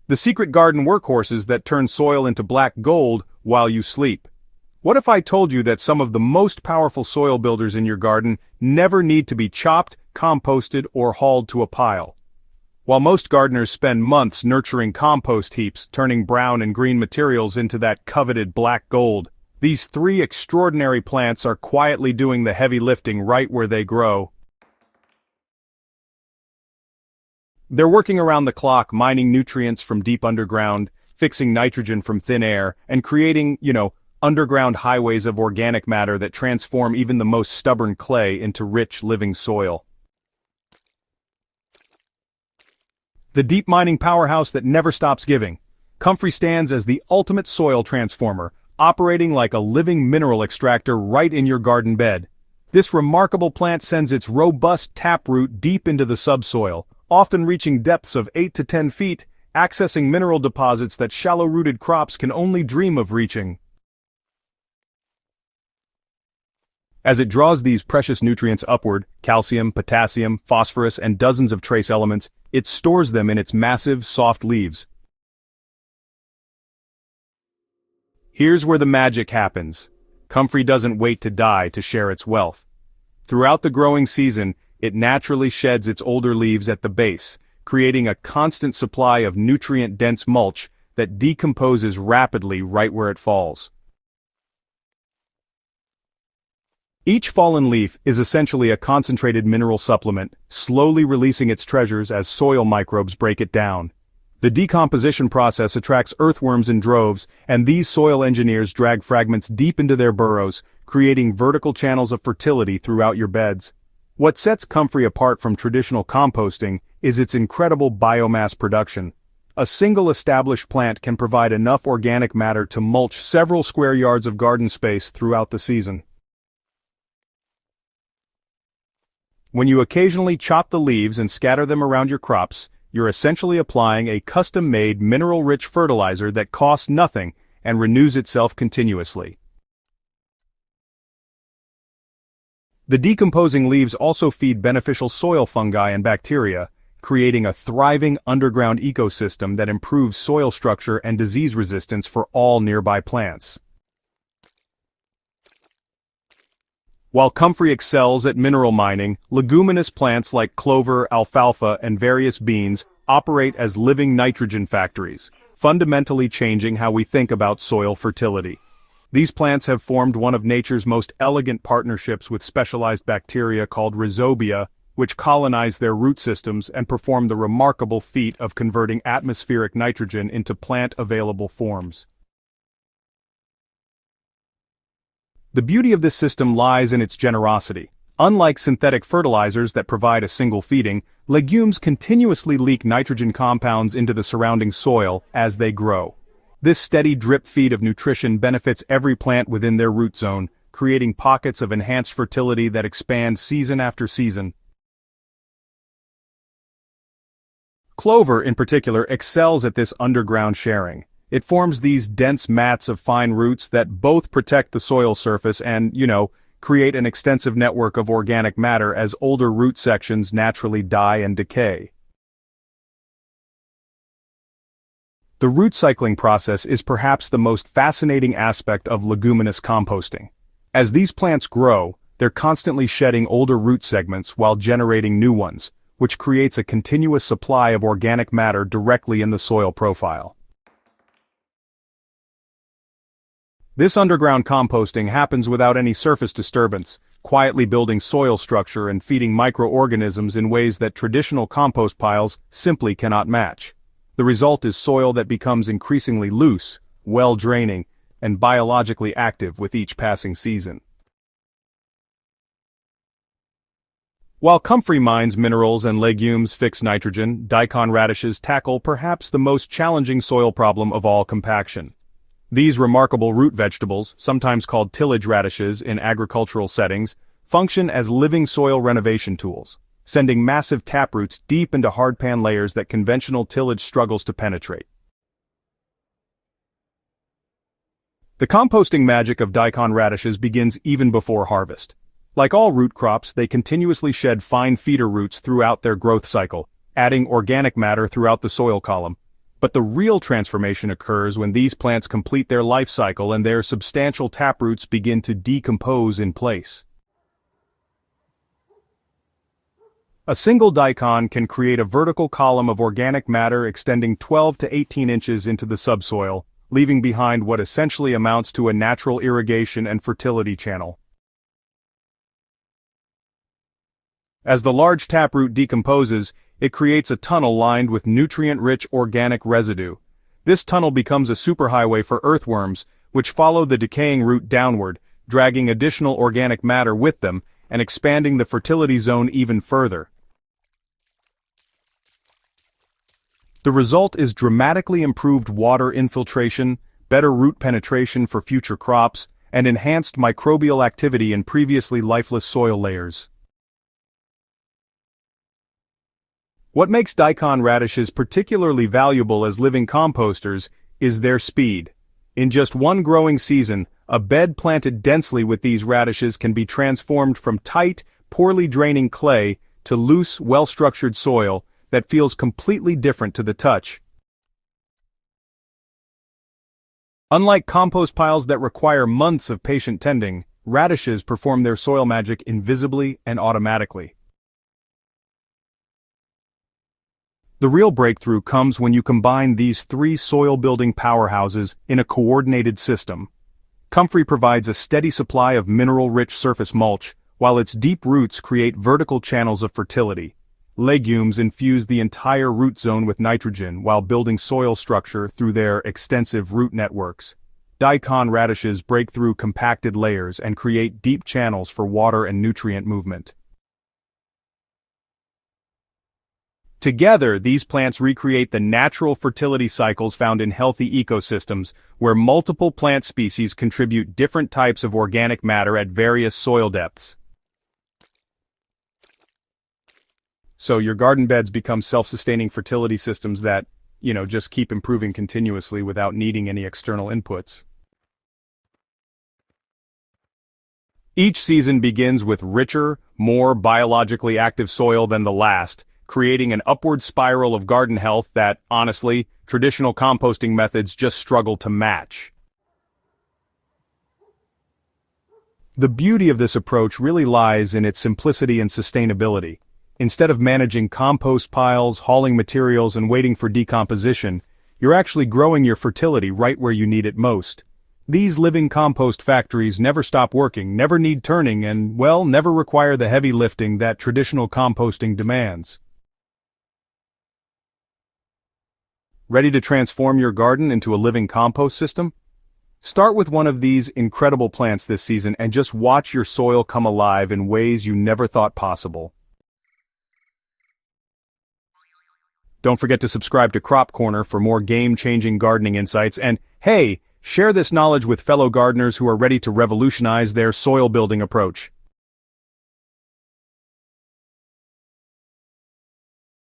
The secret garden workhorses that turn soil into black gold while you sleep. What if I told you that some of the most powerful soil builders in your garden never need to be chopped, composted, or hauled to a pile? While most gardeners spend months nurturing compost heaps, turning brown and green materials into that coveted black gold, these three extraordinary plants are quietly doing the heavy lifting right where they grow. They're working around the clock, mining nutrients from deep underground, fixing nitrogen from thin air, and creating, underground highways of organic matter that transform even the most stubborn clay into rich, living soil. The deep mining powerhouse that never stops giving. Comfrey stands as the ultimate soil transformer, operating like a living mineral extractor right in your garden bed. This remarkable plant sends its robust taproot deep into the subsoil, often reaching depths of 8 to 10 feet, accessing mineral deposits that shallow-rooted crops can only dream of reaching. As it draws these precious nutrients upward, calcium, potassium, phosphorus, and dozens of trace elements, it stores them in its massive, soft leaves. Here's where the magic happens. Comfrey doesn't wait to die to share its wealth. Throughout the growing season, it naturally sheds its older leaves at the base, creating a constant supply of nutrient-dense mulch that decomposes rapidly right where it falls. Each fallen leaf is essentially a concentrated mineral supplement, slowly releasing its treasures as soil microbes break it down. The decomposition process attracts earthworms in droves, and these soil engineers drag fragments deep into their burrows, creating vertical channels of fertility throughout your beds. What sets Comfrey apart from traditional composting is its incredible biomass production. A single established plant can provide enough organic matter to mulch several square yards of garden space throughout the season. When you occasionally chop the leaves and scatter them around your crops, you're essentially applying a custom-made mineral-rich fertilizer that costs nothing and renews itself continuously. The decomposing leaves also feed beneficial soil fungi and bacteria, creating a thriving underground ecosystem that improves soil structure and disease resistance for all nearby plants. While Comfrey excels at mineral mining, leguminous plants like clover, alfalfa, and various beans operate as living nitrogen factories, fundamentally changing how we think about soil fertility. These plants have formed one of nature's most elegant partnerships with specialized bacteria called rhizobia, which colonize their root systems and perform the remarkable feat of converting atmospheric nitrogen into plant-available forms. The beauty of this system lies in its generosity. Unlike synthetic fertilizers that provide a single feeding, legumes continuously leak nitrogen compounds into the surrounding soil as they grow. This steady drip feed of nutrition benefits every plant within their root zone, creating pockets of enhanced fertility that expand season after season. Clover, in particular, excels at this underground sharing. It forms these dense mats of fine roots that both protect the soil surface and, create an extensive network of organic matter as older root sections naturally die and decay. The root cycling process is perhaps the most fascinating aspect of leguminous composting. As these plants grow, they're constantly shedding older root segments while generating new ones, which creates a continuous supply of organic matter directly in the soil profile. This underground composting happens without any surface disturbance, quietly building soil structure and feeding microorganisms in ways that traditional compost piles simply cannot match. The result is soil that becomes increasingly loose, well-draining, and biologically active with each passing season. While Comfrey mines minerals and legumes fix nitrogen, Daikon radishes tackle perhaps the most challenging soil problem of all: compaction. These remarkable root vegetables, sometimes called tillage radishes in agricultural settings, function as living soil renovation tools, sending massive taproots deep into hardpan layers that conventional tillage struggles to penetrate. The composting magic of Daikon radishes begins even before harvest. Like all root crops, they continuously shed fine feeder roots throughout their growth cycle, adding organic matter throughout the soil column. But the real transformation occurs when these plants complete their life cycle and their substantial taproots begin to decompose in place. A single daikon can create a vertical column of organic matter extending 12 to 18 inches into the subsoil, leaving behind what essentially amounts to a natural irrigation and fertility channel. As the large taproot decomposes, it creates a tunnel lined with nutrient-rich organic residue. This tunnel becomes a superhighway for earthworms, which follow the decaying root downward, dragging additional organic matter with them and expanding the fertility zone even further. The result is dramatically improved water infiltration, better root penetration for future crops, and enhanced microbial activity in previously lifeless soil layers. What makes daikon radishes particularly valuable as living composters is their speed. In just one growing season, a bed planted densely with these radishes can be transformed from tight, poorly draining clay to loose, well-structured soil that feels completely different to the touch. Unlike compost piles that require months of patient tending, radishes perform their soil magic invisibly and automatically. The real breakthrough comes when you combine these three soil-building powerhouses in a coordinated system. Comfrey provides a steady supply of mineral-rich surface mulch, while its deep roots create vertical channels of fertility. Legumes infuse the entire root zone with nitrogen while building soil structure through their extensive root networks. Daikon radishes break through compacted layers and create deep channels for water and nutrient movement. Together, these plants recreate the natural fertility cycles found in healthy ecosystems, where multiple plant species contribute different types of organic matter at various soil depths. So your garden beds become self-sustaining fertility systems that, just keep improving continuously without needing any external inputs. Each season begins with richer, more biologically active soil than the last, creating an upward spiral of garden health that, honestly, traditional composting methods just struggle to match. The beauty of this approach really lies in its simplicity and sustainability. Instead of managing compost piles, hauling materials, and waiting for decomposition, you're actually growing your fertility right where you need it most. These living compost factories never stop working, never need turning, and, never require the heavy lifting that traditional composting demands. Ready to transform your garden into a living compost system? Start with one of these incredible plants this season and just watch your soil come alive in ways you never thought possible. Don't forget to subscribe to Crop Corner for more game-changing gardening insights, and hey, share this knowledge with fellow gardeners who are ready to revolutionize their soil-building approach.